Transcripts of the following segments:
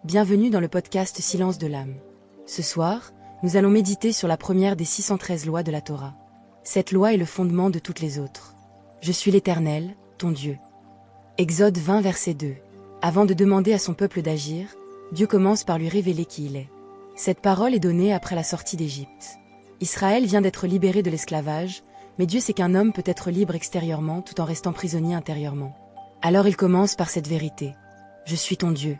bienvenue dans le podcast Silence de l'âme. Ce soir, nous allons méditer sur la première des 613 lois de la Torah. Cette loi est le fondement de toutes les autres. Je suis l'Éternel, ton Dieu. Exode 20 verset 2. Avant de demander à son peuple d'agir, Dieu commence par lui révéler qui il est. Cette parole est donnée après la sortie d'Égypte. Israël vient d'être libéré de l'esclavage, mais Dieu sait qu'un homme peut être libre extérieurement tout en restant prisonnier intérieurement. Alors il commence par cette vérité. Je suis ton Dieu.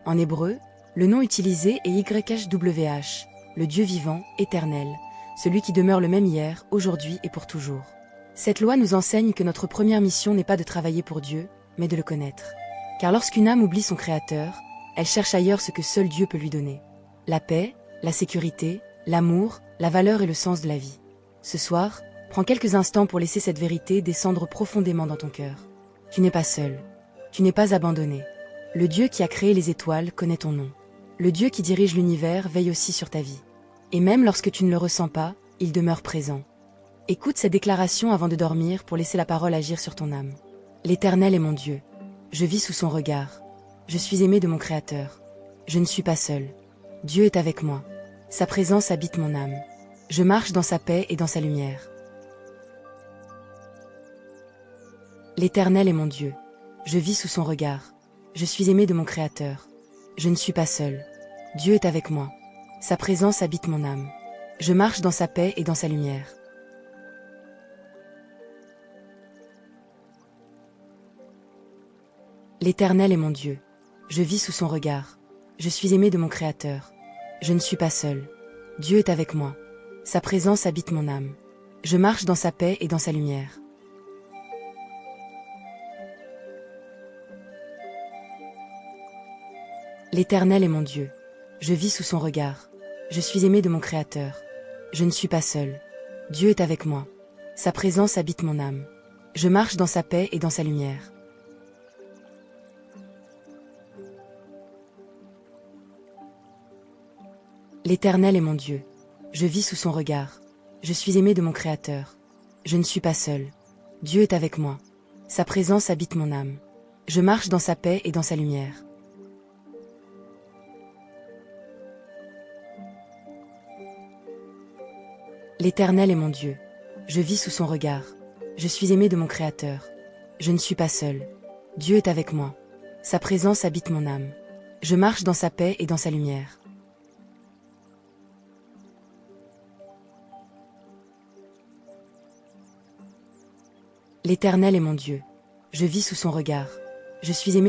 En hébreu, le nom utilisé est YHWH, le Dieu vivant, éternel, celui qui demeure le même hier, aujourd'hui et pour toujours. Cette loi nous enseigne que notre première mission n'est pas de travailler pour Dieu, mais de le connaître. Car lorsqu'une âme oublie son Créateur, elle cherche ailleurs ce que seul Dieu peut lui donner. La paix, la sécurité, l'amour, la valeur et le sens de la vie. Ce soir, prends quelques instants pour laisser cette vérité descendre profondément dans ton cœur. Tu n'es pas seul. Tu n'es pas abandonné. Le Dieu qui a créé les étoiles connaît ton nom. Le Dieu qui dirige l'univers veille aussi sur ta vie. Et même lorsque tu ne le ressens pas, il demeure présent. Écoute cette déclaration avant de dormir pour laisser la parole agir sur ton âme. L'Éternel est mon Dieu. Je vis sous son regard. Je suis aimé de mon Créateur. Je ne suis pas seul. Dieu est avec moi. Sa présence habite mon âme. Je marche dans sa paix et dans sa lumière. L'Éternel est mon Dieu. Je vis sous son regard. Je suis aimé de mon Créateur. Je ne suis pas seul. Dieu est avec moi. Sa présence habite mon âme. Je marche dans sa paix et dans sa lumière. L'Éternel est mon Dieu. Je vis sous son regard. Je suis aimé de mon Créateur. Je ne suis pas seul. Dieu est avec moi. Sa présence habite mon âme. Je marche dans sa paix et dans sa lumière. L'Éternel est mon Dieu. Je vis sous son regard. Je suis aimé de mon Créateur. Je ne suis pas seul. Dieu est avec moi. Sa présence habite mon âme. Je marche dans sa paix et dans sa lumière. L'Éternel est mon Dieu. Je vis sous son regard. Je suis aimé de mon Créateur. Je ne suis pas seul. Dieu est avec moi. Sa présence habite mon âme. Je marche dans sa paix et dans sa lumière. L'Éternel est mon Dieu. Je vis sous son regard. Je suis aimé de mon Créateur. Je ne suis pas seul. Dieu est avec moi. Sa présence habite mon âme. Je marche dans sa paix et dans sa lumière. L'Éternel est mon Dieu. Je vis sous son regard. Je suis aimé